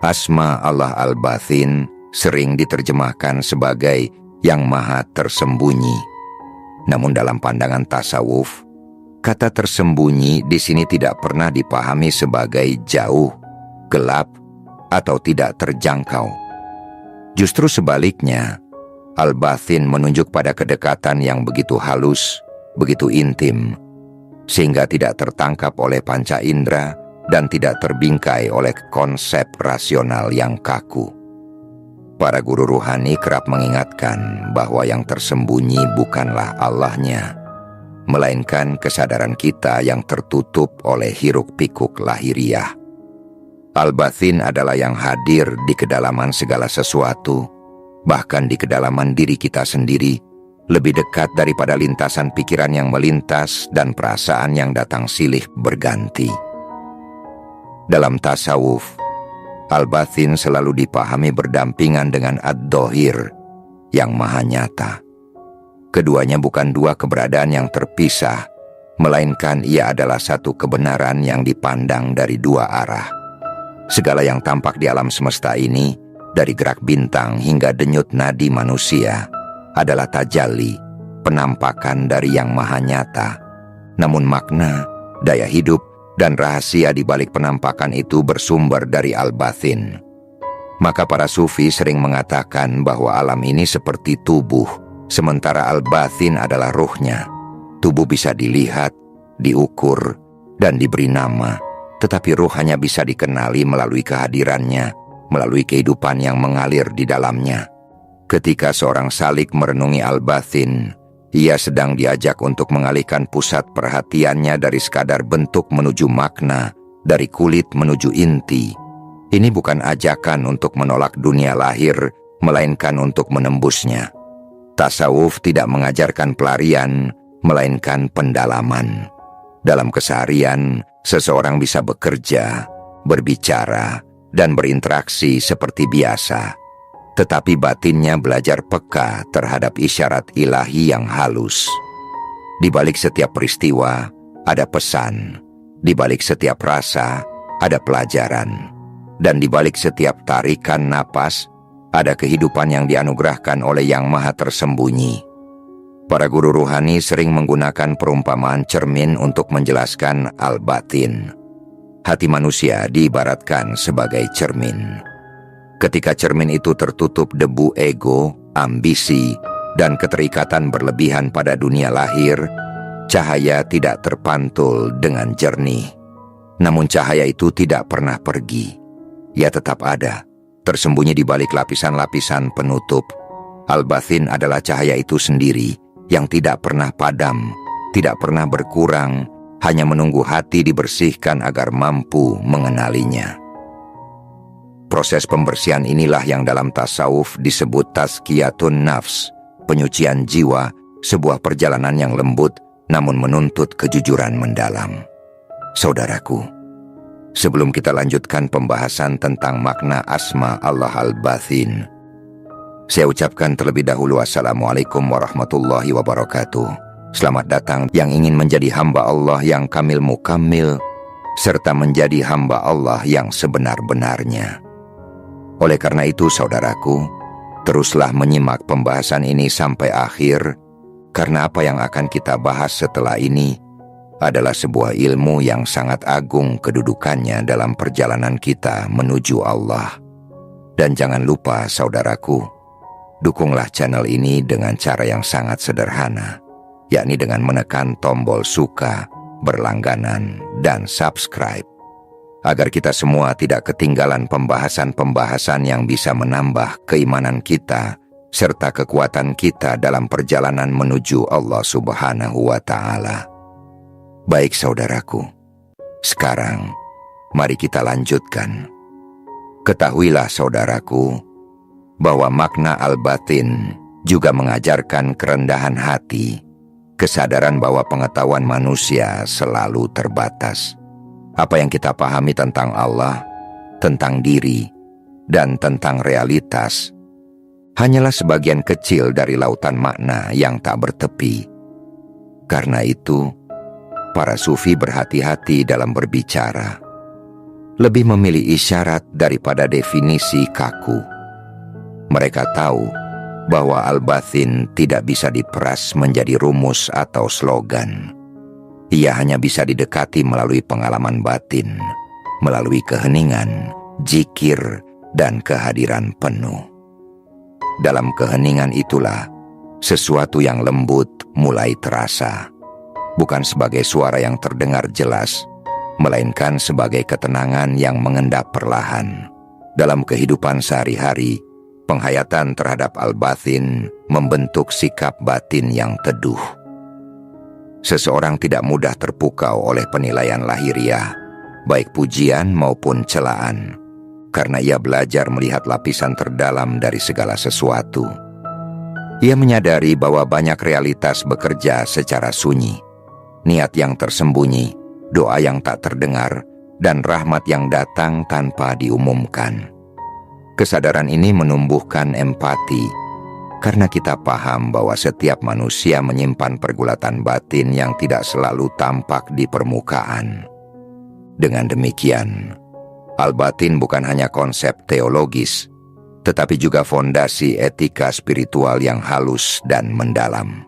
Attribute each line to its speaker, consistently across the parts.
Speaker 1: Asma Allah Al-Bathin sering diterjemahkan sebagai yang maha tersembunyi. Namun dalam pandangan tasawuf, kata tersembunyi di sini tidak pernah dipahami sebagai jauh, gelap, atau tidak terjangkau. Justru sebaliknya, Al-Bathin menunjuk pada kedekatan yang begitu halus, begitu intim, sehingga tidak tertangkap oleh panca indera dan tidak terbingkai oleh konsep rasional yang kaku. Para guru ruhani kerap mengingatkan bahwa yang tersembunyi bukanlah Allahnya, melainkan kesadaran kita yang tertutup oleh hiruk-pikuk lahiriah. Al-Bathin adalah yang hadir di kedalaman segala sesuatu, bahkan di kedalaman diri kita sendiri, lebih dekat daripada lintasan pikiran yang melintas dan perasaan yang datang silih berganti. Dalam tasawuf, Al-Bathin selalu dipahami berdampingan dengan Ad-Dhahir, yang maha nyata. Keduanya bukan dua keberadaan yang terpisah, melainkan ia adalah satu kebenaran yang dipandang dari dua arah. Segala yang tampak di alam semesta ini, dari gerak bintang hingga denyut nadi manusia, adalah tajalli, penampakan dari yang maha nyata. Namun makna, daya hidup, dan rahasia di balik penampakan itu bersumber dari Al-Bathin. Maka para sufi sering mengatakan bahwa alam ini seperti tubuh, sementara Al-Bathin adalah ruhnya. Tubuh bisa dilihat, diukur, dan diberi nama, tetapi ruh hanya bisa dikenali melalui kehadirannya, melalui kehidupan yang mengalir di dalamnya. Ketika seorang salik merenungi Al-Bathin, ia sedang diajak untuk mengalihkan pusat perhatiannya dari sekadar bentuk menuju makna, dari kulit menuju inti. Ini bukan ajakan untuk menolak dunia lahir, melainkan untuk menembusnya. Tasawuf tidak mengajarkan pelarian, melainkan pendalaman. Dalam keseharian, seseorang bisa bekerja, berbicara, dan berinteraksi seperti biasa. Tetapi batinnya belajar peka terhadap isyarat ilahi yang halus. Di balik setiap peristiwa, ada pesan. Di balik setiap rasa, ada pelajaran. Dan di balik setiap tarikan napas, ada kehidupan yang dianugerahkan oleh Yang Maha Tersembunyi. Para guru ruhani sering menggunakan perumpamaan cermin untuk menjelaskan Al-Bathin. Hati manusia diibaratkan sebagai cermin. Ketika cermin itu tertutup debu ego, ambisi, dan keterikatan berlebihan pada dunia lahir, cahaya tidak terpantul dengan jernih. Namun cahaya itu tidak pernah pergi. Ia tetap ada, tersembunyi di balik lapisan-lapisan penutup. Al-Bathin adalah cahaya itu sendiri, yang tidak pernah padam, tidak pernah berkurang, hanya menunggu hati dibersihkan agar mampu mengenalinya. Proses pembersihan inilah yang dalam tasawuf disebut tazkiyatun nafs, penyucian jiwa, sebuah perjalanan yang lembut namun menuntut kejujuran mendalam. Saudaraku, sebelum kita lanjutkan pembahasan tentang makna asma Allah Al-Bathin, saya ucapkan terlebih dahulu Assalamualaikum warahmatullahi wabarakatuh. Selamat datang yang ingin menjadi hamba Allah yang kamil mukamil, serta menjadi hamba Allah yang sebenar-benarnya. Oleh karena itu, saudaraku, teruslah menyimak pembahasan ini sampai akhir, karena apa yang akan kita bahas setelah ini adalah sebuah ilmu yang sangat agung kedudukannya dalam perjalanan kita menuju Allah. Dan jangan lupa, saudaraku, dukunglah channel ini dengan cara yang sangat sederhana, yakni dengan menekan tombol suka, berlangganan, dan subscribe, agar kita semua tidak ketinggalan pembahasan-pembahasan yang bisa menambah keimanan kita serta kekuatan kita dalam perjalanan menuju Allah Subhanahu wa Ta'ala. Baik saudaraku, sekarang mari kita lanjutkan. Ketahuilah saudaraku, bahwa makna Al-Bathin juga mengajarkan kerendahan hati, kesadaran bahwa pengetahuan manusia selalu terbatas. Apa yang kita pahami tentang Allah, tentang diri, dan tentang realitas hanyalah sebagian kecil dari lautan makna yang tak bertepi. Karena itu, para sufi berhati-hati dalam berbicara. lebih memilih isyarat daripada definisi kaku. Mereka tahu bahwa al-bathin tidak bisa diperas menjadi rumus atau slogan. Ia hanya bisa didekati melalui pengalaman batin, melalui keheningan, zikir, dan kehadiran penuh. Dalam keheningan itulah sesuatu yang lembut mulai terasa, bukan sebagai suara yang terdengar jelas, melainkan sebagai ketenangan yang mengendap perlahan. Dalam kehidupan sehari-hari, penghayatan terhadap al-bathin membentuk sikap batin yang teduh. Seseorang tidak mudah terpukau oleh penilaian lahiriah, baik pujian maupun celaan, karena ia belajar melihat lapisan terdalam dari segala sesuatu. Ia menyadari bahwa banyak realitas bekerja secara sunyi, niat yang tersembunyi, doa yang tak terdengar, dan rahmat yang datang tanpa diumumkan. Kesadaran ini menumbuhkan empati, karena kita paham bahwa setiap manusia menyimpan pergulatan batin yang tidak selalu tampak di permukaan. Dengan demikian, al-batin bukan hanya konsep teologis, tetapi juga fondasi etika spiritual yang halus dan mendalam.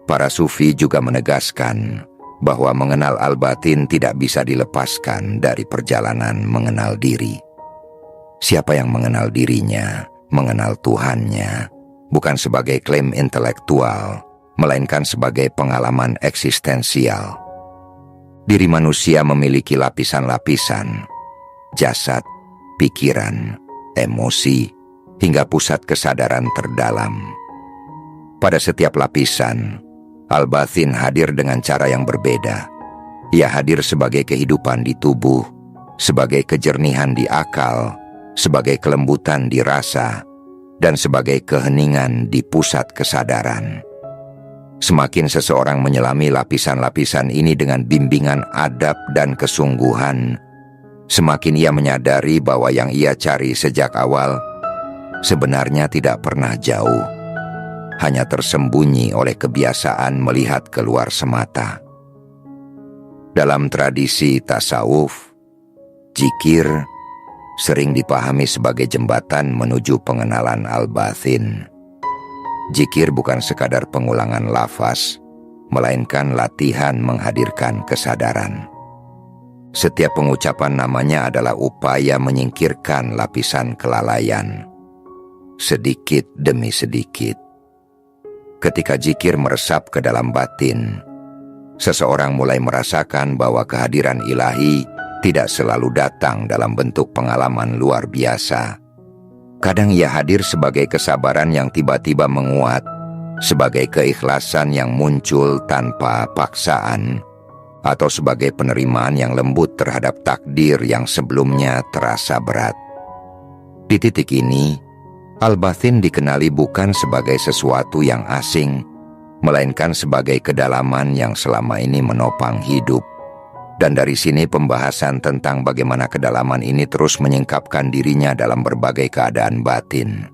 Speaker 1: Para sufi juga menegaskan bahwa mengenal al-batin tidak bisa dilepaskan dari perjalanan mengenal diri. Siapa yang mengenal dirinya, mengenal Tuhannya, bukan sebagai klaim intelektual, melainkan sebagai pengalaman eksistensial. Diri manusia memiliki lapisan-lapisan, jasad, pikiran, emosi, hingga pusat kesadaran terdalam. Pada setiap lapisan, al-bathin hadir dengan cara yang berbeda. Ia hadir sebagai kehidupan di tubuh, sebagai kejernihan di akal, sebagai kelembutan di rasa, dan sebagai keheningan di pusat kesadaran. Semakin seseorang menyelami lapisan-lapisan ini dengan bimbingan adab dan kesungguhan, semakin ia menyadari bahwa yang ia cari sejak awal sebenarnya tidak pernah jauh, hanya tersembunyi oleh kebiasaan melihat keluar semata. Dalam tradisi tasawuf, zikir sering dipahami sebagai jembatan menuju pengenalan al-bathin. Zikir bukan sekadar pengulangan lafaz, melainkan latihan menghadirkan kesadaran. Setiap pengucapan namanya adalah upaya menyingkirkan lapisan kelalaian, sedikit demi sedikit. Ketika zikir meresap ke dalam batin, seseorang mulai merasakan bahwa kehadiran ilahi tidak selalu datang dalam bentuk pengalaman luar biasa. Kadang ia hadir sebagai kesabaran yang tiba-tiba menguat, sebagai keikhlasan yang muncul tanpa paksaan, atau sebagai penerimaan yang lembut terhadap takdir yang sebelumnya terasa berat. Di titik ini, al-bathin dikenali bukan sebagai sesuatu yang asing, melainkan sebagai kedalaman yang selama ini menopang hidup. Dan dari sini pembahasan tentang bagaimana kedalaman ini terus menyingkapkan dirinya dalam berbagai keadaan batin.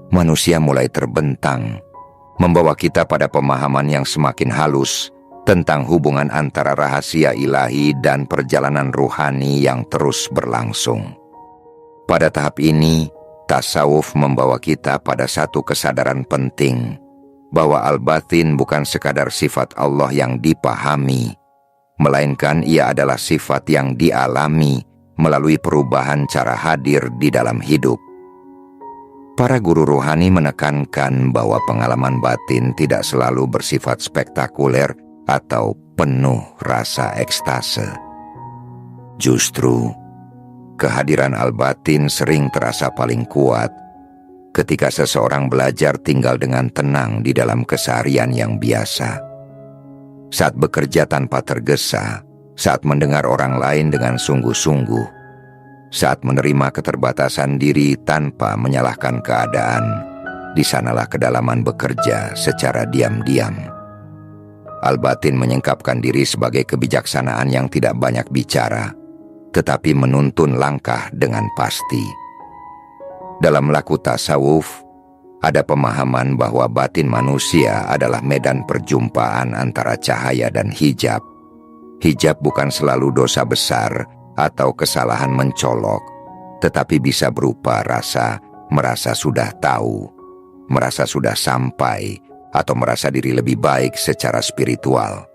Speaker 1: Manusia mulai terbentang, membawa kita pada pemahaman yang semakin halus tentang hubungan antara rahasia ilahi dan perjalanan ruhani yang terus berlangsung. Pada tahap ini, tasawuf membawa kita pada satu kesadaran penting, bahwa al-bathin bukan sekadar sifat Allah yang dipahami, melainkan ia adalah sifat yang dialami melalui perubahan cara hadir di dalam hidup. Para guru rohani menekankan bahwa pengalaman batin tidak selalu bersifat spektakuler atau penuh rasa ekstase. Justru, kehadiran al-batin sering terasa paling kuat ketika seseorang belajar tinggal dengan tenang di dalam keseharian yang biasa. Saat bekerja tanpa tergesa, saat mendengar orang lain dengan sungguh-sungguh, saat menerima keterbatasan diri tanpa menyalahkan keadaan, di sanalah kedalaman bekerja secara diam-diam. Al-batin menyingkapkan diri sebagai kebijaksanaan yang tidak banyak bicara, tetapi menuntun langkah dengan pasti. Dalam laku tasawuf, ada pemahaman bahwa batin manusia adalah medan perjumpaan antara cahaya dan hijab. Hijab bukan selalu dosa besar atau kesalahan mencolok, tetapi bisa berupa rasa merasa sudah tahu, merasa sudah sampai, atau merasa diri lebih baik secara spiritual.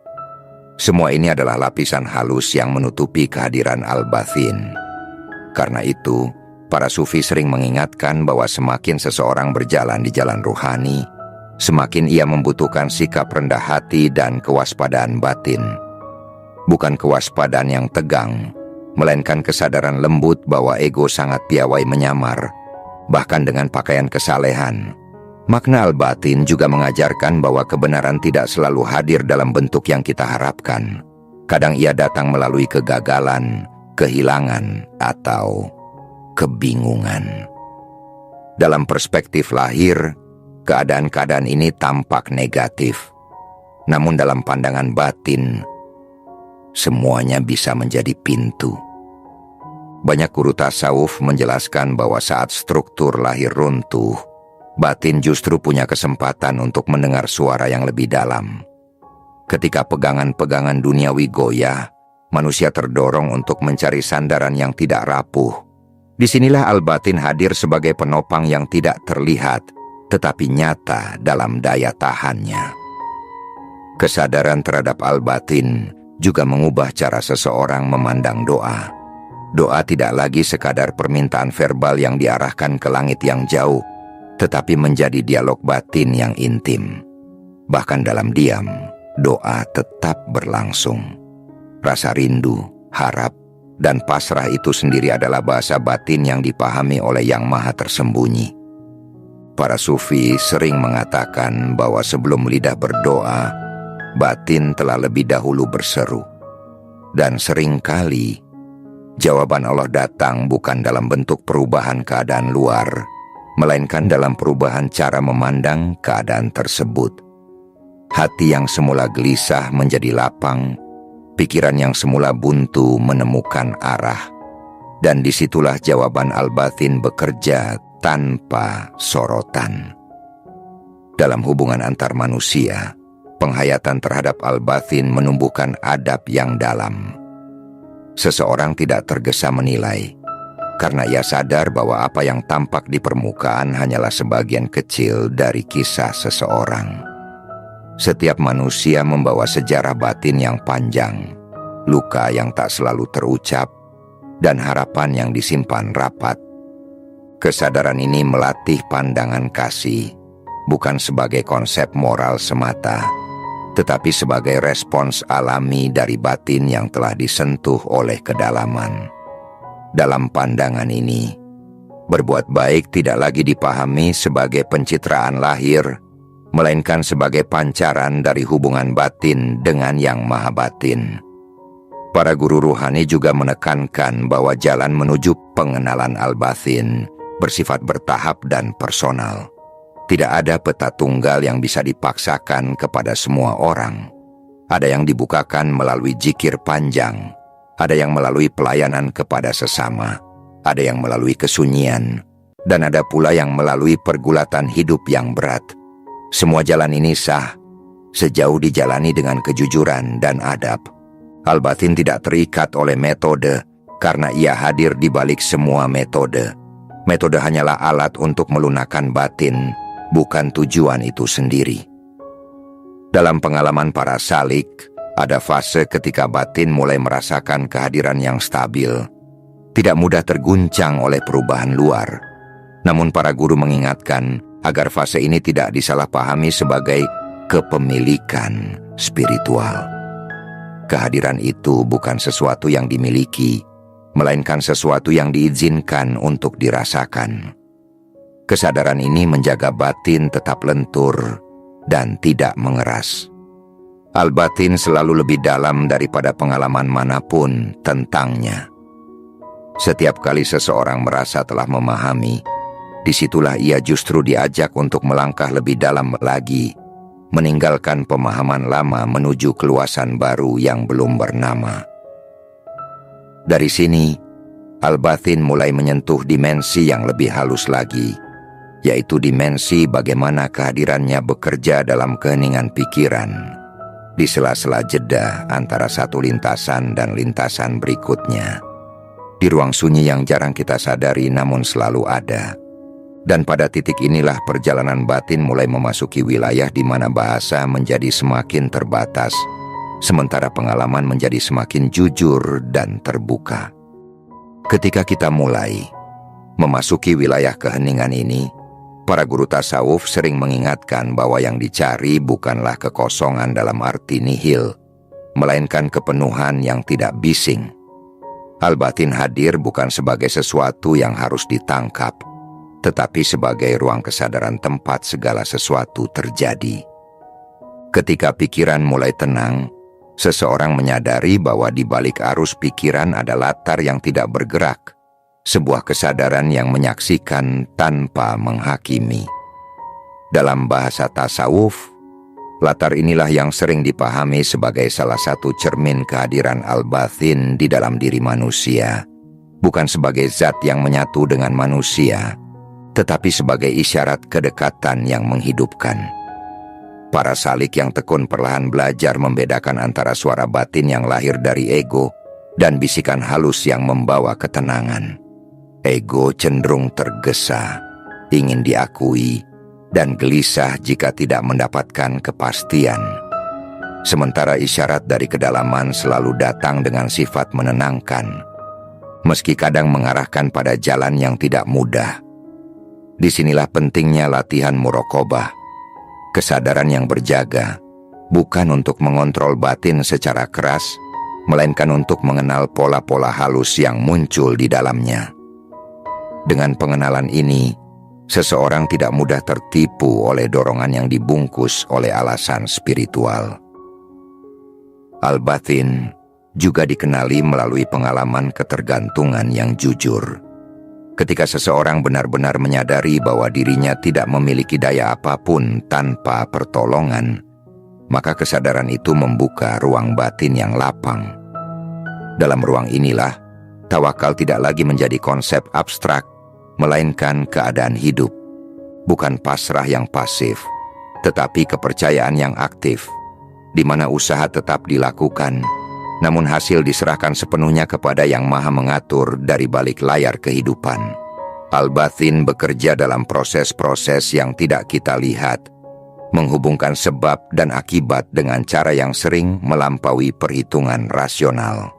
Speaker 1: Semua ini adalah lapisan halus yang menutupi kehadiran al-bathin. Karena itu, para sufi sering mengingatkan bahwa semakin seseorang berjalan di jalan ruhani, semakin ia membutuhkan sikap rendah hati dan kewaspadaan batin. Bukan kewaspadaan yang tegang, melainkan kesadaran lembut bahwa ego sangat piawai menyamar, bahkan dengan pakaian kesalehan. Makna al-batin juga mengajarkan bahwa kebenaran tidak selalu hadir dalam bentuk yang kita harapkan. Kadang ia datang melalui kegagalan, kehilangan, atau kebingungan. Dalam perspektif lahir, keadaan-keadaan ini tampak negatif. Namun dalam pandangan batin, semuanya bisa menjadi pintu. Banyak guru tasawuf menjelaskan bahwa saat struktur lahir runtuh, batin justru punya kesempatan untuk mendengar suara yang lebih dalam. Ketika pegangan-pegangan duniawi goyah, manusia terdorong untuk mencari sandaran yang tidak rapuh. Disinilah al-batin hadir sebagai penopang yang tidak terlihat, tetapi nyata dalam daya tahannya. Kesadaran terhadap al-batin juga mengubah cara seseorang memandang doa. Doa tidak lagi sekadar permintaan verbal yang diarahkan ke langit yang jauh, tetapi menjadi dialog batin yang intim. Bahkan dalam diam, doa tetap berlangsung. Rasa rindu, harap, dan pasrah itu sendiri adalah bahasa batin yang dipahami oleh Yang Maha Tersembunyi. Para sufi sering mengatakan bahwa sebelum lidah berdoa, batin telah lebih dahulu berseru. Dan seringkali, jawaban Allah datang bukan dalam bentuk perubahan keadaan luar, melainkan dalam perubahan cara memandang keadaan tersebut. Hati yang semula gelisah menjadi lapang, pikiran yang semula buntu menemukan arah, dan disitulah jawaban al-batin bekerja tanpa sorotan. Dalam hubungan antar manusia, penghayatan terhadap al-batin menumbuhkan adab yang dalam. Seseorang tidak tergesa menilai, karena ia sadar bahwa apa yang tampak di permukaan hanyalah sebagian kecil dari kisah seseorang. Setiap manusia membawa sejarah batin yang panjang, luka yang tak selalu terucap, dan harapan yang disimpan rapat. Kesadaran ini melatih pandangan kasih, bukan sebagai konsep moral semata, tetapi sebagai respons alami dari batin yang telah disentuh oleh kedalaman. Dalam pandangan ini, berbuat baik tidak lagi dipahami sebagai pencitraan lahir, melainkan sebagai pancaran dari hubungan batin dengan Yang Maha Batin. Para guru ruhani juga menekankan bahwa jalan menuju pengenalan al-batin bersifat bertahap dan personal. Tidak ada peta tunggal yang bisa dipaksakan kepada semua orang. Ada yang dibukakan melalui zikir panjang, ada yang melalui pelayanan kepada sesama, ada yang melalui kesunyian, dan ada pula yang melalui pergulatan hidup yang berat. Semua jalan ini sah, sejauh dijalani dengan kejujuran dan adab. Al-batin tidak terikat oleh metode, karena ia hadir di balik semua metode. Metode hanyalah alat untuk melunakkan batin, bukan tujuan itu sendiri. Dalam pengalaman para salik, ada fase ketika batin mulai merasakan kehadiran yang stabil, tidak mudah terguncang oleh perubahan luar. Namun para guru mengingatkan agar fase ini tidak disalahpahami sebagai kepemilikan spiritual. Kehadiran itu bukan sesuatu yang dimiliki, melainkan sesuatu yang diizinkan untuk dirasakan. Kesadaran ini menjaga batin tetap lentur dan tidak mengeras. Al-batin selalu lebih dalam daripada pengalaman manapun tentangnya. Setiap kali seseorang merasa telah memahami, disitulah ia justru diajak untuk melangkah lebih dalam lagi, meninggalkan pemahaman lama menuju keluasan baru yang belum bernama. Dari sini, al-batin mulai menyentuh dimensi yang lebih halus lagi, yaitu dimensi bagaimana kehadirannya bekerja dalam keheningan pikiran, di sela-sela jeda antara satu lintasan dan lintasan berikutnya. di ruang sunyi yang jarang kita sadari namun selalu ada. Dan pada titik inilah perjalanan batin mulai memasuki wilayah di mana bahasa menjadi semakin terbatas, sementara pengalaman menjadi semakin jujur dan terbuka. Ketika kita mulai memasuki wilayah keheningan ini, para guru tasawuf sering mengingatkan bahwa yang dicari bukanlah kekosongan dalam arti nihil, melainkan kepenuhan yang tidak bising. Al-batin hadir bukan sebagai sesuatu yang harus ditangkap, tetapi sebagai ruang kesadaran tempat segala sesuatu terjadi. Ketika pikiran mulai tenang, seseorang menyadari bahwa di balik arus pikiran ada latar yang tidak bergerak, sebuah kesadaran yang menyaksikan tanpa menghakimi. Dalam bahasa tasawuf, latar inilah yang sering dipahami sebagai salah satu cermin kehadiran al-batin di dalam diri manusia, bukan sebagai zat yang menyatu dengan manusia, tetapi sebagai isyarat kedekatan yang menghidupkan. Para salik yang tekun perlahan belajar membedakan antara suara batin yang lahir dari ego dan bisikan halus yang membawa ketenangan. Ego cenderung tergesa, ingin diakui, dan gelisah jika tidak mendapatkan kepastian. Sementara isyarat dari kedalaman selalu datang dengan sifat menenangkan, meski kadang mengarahkan pada jalan yang tidak mudah. Disinilah pentingnya latihan muraqabah, kesadaran yang berjaga, bukan untuk mengontrol batin secara keras, melainkan untuk mengenal pola-pola halus yang muncul di dalamnya. Dengan pengenalan ini, seseorang tidak mudah tertipu oleh dorongan yang dibungkus oleh alasan spiritual. Al-batin juga dikenali melalui pengalaman ketergantungan yang jujur. Ketika seseorang benar-benar menyadari bahwa dirinya tidak memiliki daya apapun tanpa pertolongan, maka kesadaran itu membuka ruang batin yang lapang. Dalam ruang inilah, tawakal tidak lagi menjadi konsep abstrak, melainkan keadaan hidup. Bukan pasrah yang pasif, tetapi kepercayaan yang aktif, di mana usaha tetap dilakukan, namun hasil diserahkan sepenuhnya kepada Yang Maha Mengatur dari balik layar kehidupan. Al-batin bekerja dalam proses-proses yang tidak kita lihat, menghubungkan sebab dan akibat dengan cara yang sering melampaui perhitungan rasional.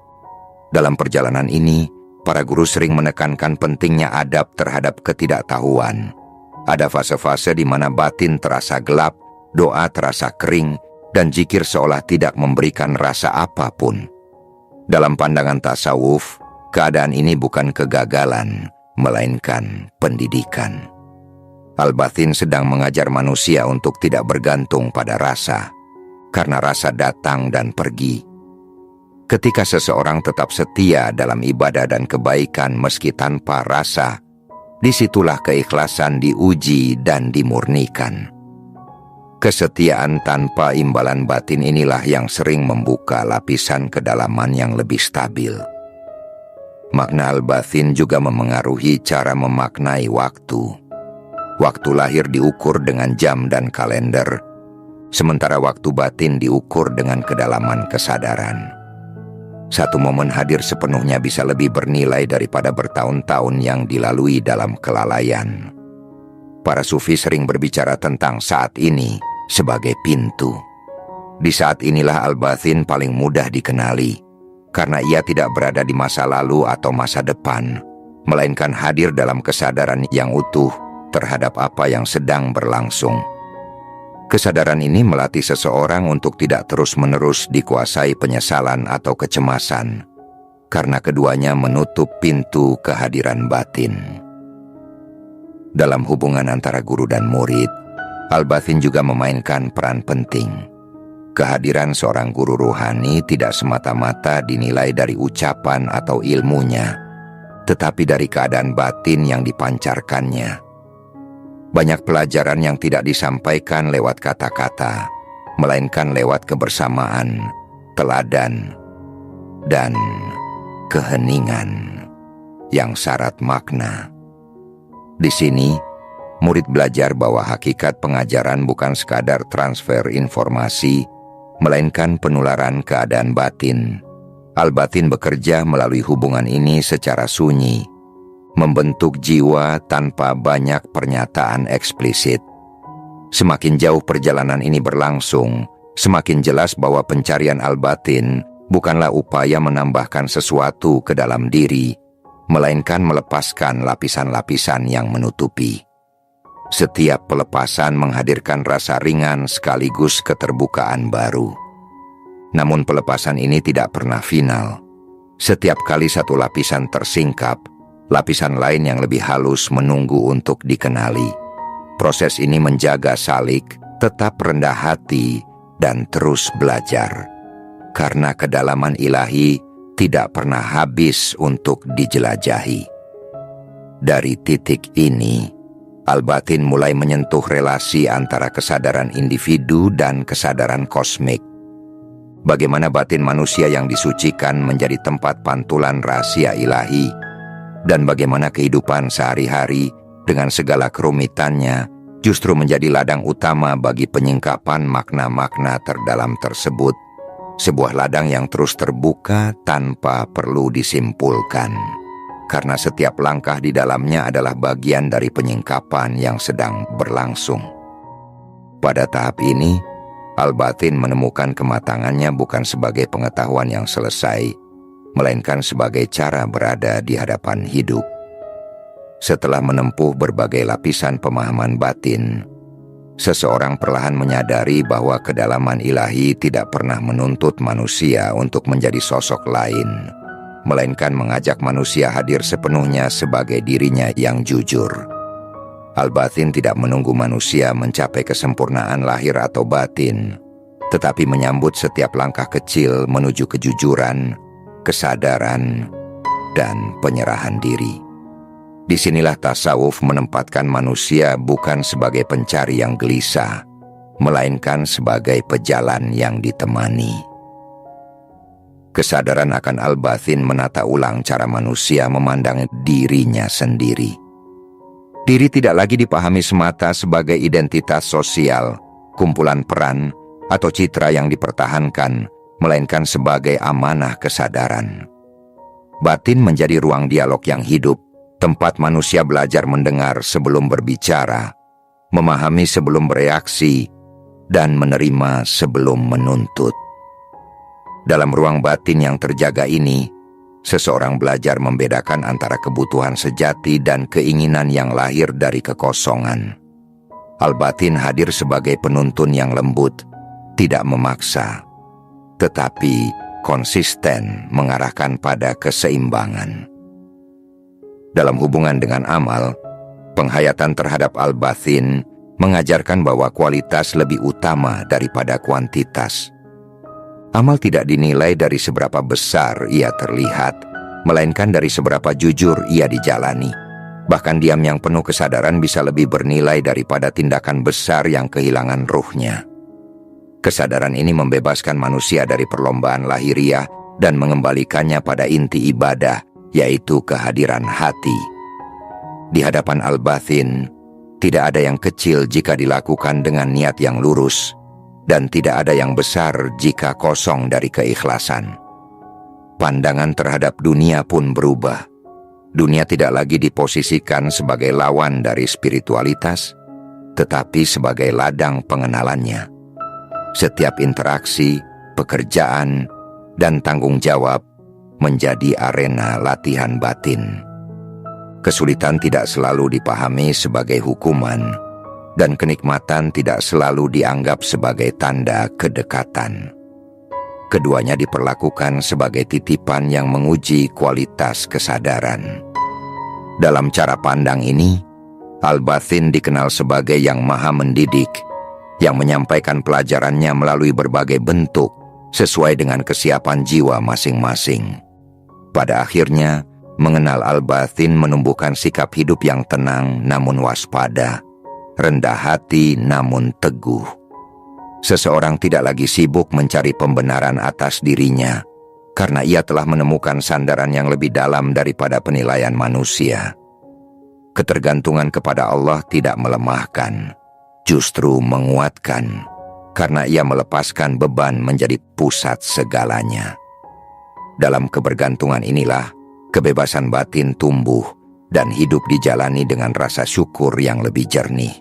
Speaker 1: Dalam perjalanan ini, para guru sering menekankan pentingnya adab terhadap ketidaktahuan. Ada fase-fase di mana batin terasa gelap, doa terasa kering, dan zikir seolah tidak memberikan rasa apapun. Dalam pandangan tasawuf, keadaan ini bukan kegagalan, melainkan pendidikan. Al-batin sedang mengajar manusia untuk tidak bergantung pada rasa, karena rasa datang dan pergi. Ketika seseorang tetap setia dalam ibadah dan kebaikan meski tanpa rasa, disitulah keikhlasan diuji dan dimurnikan. Kesetiaan tanpa imbalan batin inilah yang sering membuka lapisan kedalaman yang lebih stabil. Makna al-batin juga memengaruhi cara memaknai waktu. Waktu lahir diukur dengan jam dan kalender, sementara waktu batin diukur dengan kedalaman kesadaran. Satu momen hadir sepenuhnya bisa lebih bernilai daripada bertahun-tahun yang dilalui dalam kelalaian. Para sufi sering berbicara tentang saat ini sebagai pintu. Di saat inilah al-batin paling mudah dikenali, karena ia tidak berada di masa lalu atau masa depan, melainkan hadir dalam kesadaran yang utuh terhadap apa yang sedang berlangsung. Kesadaran ini melatih seseorang untuk tidak terus-menerus dikuasai penyesalan atau kecemasan, karena keduanya menutup pintu kehadiran batin. Dalam hubungan antara guru dan murid, al-batin juga memainkan peran penting. Kehadiran seorang guru ruhani tidak semata-mata dinilai dari ucapan atau ilmunya, tetapi dari keadaan batin yang dipancarkannya. Banyak pelajaran yang tidak disampaikan lewat kata-kata, melainkan lewat kebersamaan, teladan, dan keheningan yang syarat makna. Di sini, murid belajar bahwa hakikat pengajaran bukan sekadar transfer informasi, melainkan penularan keadaan batin, Al-batin bekerja melalui hubungan ini secara sunyi, membentuk jiwa tanpa banyak pernyataan eksplisit. Semakin jauh perjalanan ini berlangsung, semakin jelas bahwa pencarian al-batin bukanlah upaya menambahkan sesuatu ke dalam diri, melainkan melepaskan lapisan-lapisan yang menutupi. Setiap pelepasan menghadirkan rasa ringan sekaligus keterbukaan baru. Namun pelepasan ini tidak pernah final. Setiap kali satu lapisan tersingkap, lapisan lain yang lebih halus menunggu untuk dikenali. Proses ini menjaga salik tetap rendah hati dan terus belajar. Karena kedalaman ilahi tidak pernah habis untuk dijelajahi. Dari titik ini, al-batin mulai menyentuh relasi antara kesadaran individu dan kesadaran kosmik. Bagaimana batin manusia yang disucikan menjadi tempat pantulan rahasia ilahi, dan bagaimana kehidupan sehari-hari dengan segala kerumitannya justru menjadi ladang utama bagi penyingkapan makna-makna terdalam tersebut, sebuah ladang yang terus terbuka tanpa perlu disimpulkan, karena setiap langkah di dalamnya adalah bagian dari penyingkapan yang sedang berlangsung. Pada tahap ini, al-batin menemukan kematangannya bukan sebagai pengetahuan yang selesai, melainkan sebagai cara berada di hadapan hidup. Setelah menempuh berbagai lapisan pemahaman batin, seseorang perlahan menyadari bahwa kedalaman ilahi tidak pernah menuntut manusia untuk menjadi sosok lain, melainkan mengajak manusia hadir sepenuhnya sebagai dirinya yang jujur. Al-batin tidak menunggu manusia mencapai kesempurnaan lahir atau batin, tetapi menyambut setiap langkah kecil menuju kejujuran, kesadaran, dan penyerahan diri. Disinilah tasawuf menempatkan manusia bukan sebagai pencari yang gelisah, melainkan sebagai pejalan yang ditemani. Kesadaran akan al-batin menata ulang cara manusia memandang dirinya sendiri. Diri tidak lagi dipahami semata sebagai identitas sosial, kumpulan peran, atau citra yang dipertahankan, melainkan sebagai amanah kesadaran. Batin menjadi ruang dialog yang hidup, tempat manusia belajar mendengar sebelum berbicara, memahami sebelum bereaksi, dan menerima sebelum menuntut. Dalam ruang batin yang terjaga ini, seseorang belajar membedakan antara kebutuhan sejati dan keinginan yang lahir dari kekosongan. Al-batin hadir sebagai penuntun yang lembut, tidak memaksa, tetapi konsisten mengarahkan pada keseimbangan. Dalam hubungan dengan amal, penghayatan terhadap al-batin mengajarkan bahwa kualitas lebih utama daripada kuantitas. Amal tidak dinilai dari seberapa besar ia terlihat, melainkan dari seberapa jujur ia dijalani. Bahkan diam yang penuh kesadaran bisa lebih bernilai daripada tindakan besar yang kehilangan ruhnya. Kesadaran ini membebaskan manusia dari perlombaan lahiriah dan mengembalikannya pada inti ibadah, yaitu kehadiran hati. Di hadapan al-batin, tidak ada yang kecil jika dilakukan dengan niat yang lurus, dan tidak ada yang besar jika kosong dari keikhlasan. Pandangan terhadap dunia pun berubah. Dunia tidak lagi diposisikan sebagai lawan dari spiritualitas, tetapi sebagai ladang pengenalannya. Setiap interaksi, pekerjaan, dan tanggung jawab menjadi arena latihan batin. Kesulitan tidak selalu dipahami sebagai hukuman, dan kenikmatan tidak selalu dianggap sebagai tanda kedekatan. Keduanya diperlakukan sebagai titipan yang menguji kualitas kesadaran. Dalam cara pandang ini, al-batin dikenal sebagai yang maha mendidik, yang menyampaikan pelajarannya melalui berbagai bentuk sesuai dengan kesiapan jiwa masing-masing. Pada akhirnya, mengenal al-batin menumbuhkan sikap hidup yang tenang namun waspada, rendah hati namun teguh. Seseorang tidak lagi sibuk mencari pembenaran atas dirinya, karena ia telah menemukan sandaran yang lebih dalam daripada penilaian manusia. Ketergantungan kepada Allah tidak melemahkan, justru menguatkan, karena ia melepaskan beban menjadi pusat segalanya. Dalam kebergantungan inilah kebebasan batin tumbuh dan hidup dijalani dengan rasa syukur yang lebih jernih.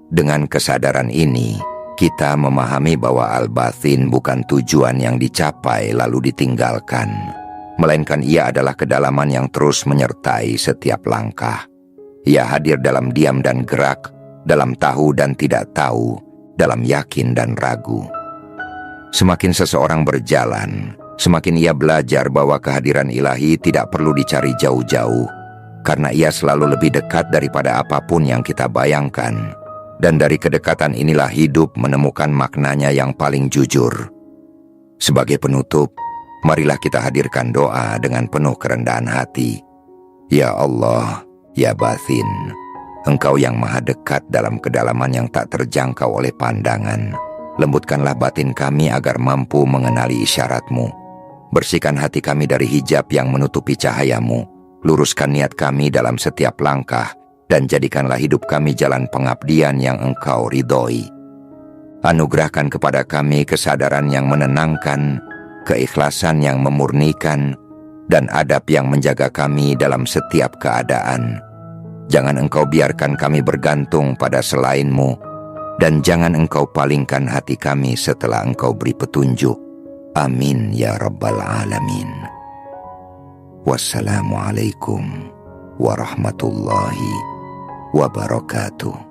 Speaker 1: Dengan kesadaran ini, kita memahami bahwa al-batin bukan tujuan yang dicapai lalu ditinggalkan, melainkan ia adalah kedalaman yang terus menyertai setiap langkah. Ia hadir dalam diam dan gerak, dalam tahu dan tidak tahu, dalam yakin dan ragu. Semakin seseorang berjalan, semakin ia belajar bahwa kehadiran ilahi tidak perlu dicari jauh-jauh, karena ia selalu lebih dekat daripada apapun yang kita bayangkan. Dan dari kedekatan inilah hidup menemukan maknanya yang paling jujur. Sebagai penutup, marilah kita hadirkan doa dengan penuh kerendahan hati. Ya Allah, ya Batin, Engkau yang maha dekat dalam kedalaman yang tak terjangkau oleh pandangan. Lembutkanlah batin kami agar mampu mengenali isyarat-Mu. Bersihkan hati kami dari hijab yang menutupi cahaya-Mu. Luruskan niat kami dalam setiap langkah, dan jadikanlah hidup kami jalan pengabdian yang Engkau ridhoi. Anugerahkan kepada kami kesadaran yang menenangkan, keikhlasan yang memurnikan, dan adab yang menjaga kami dalam setiap keadaan. Jangan Engkau biarkan kami bergantung pada selain-Mu, dan jangan Engkau palingkan hati kami setelah Engkau beri petunjuk. Amin ya Rabbal Alamin. Wassalamualaikum warahmatullahi wabarakatuh.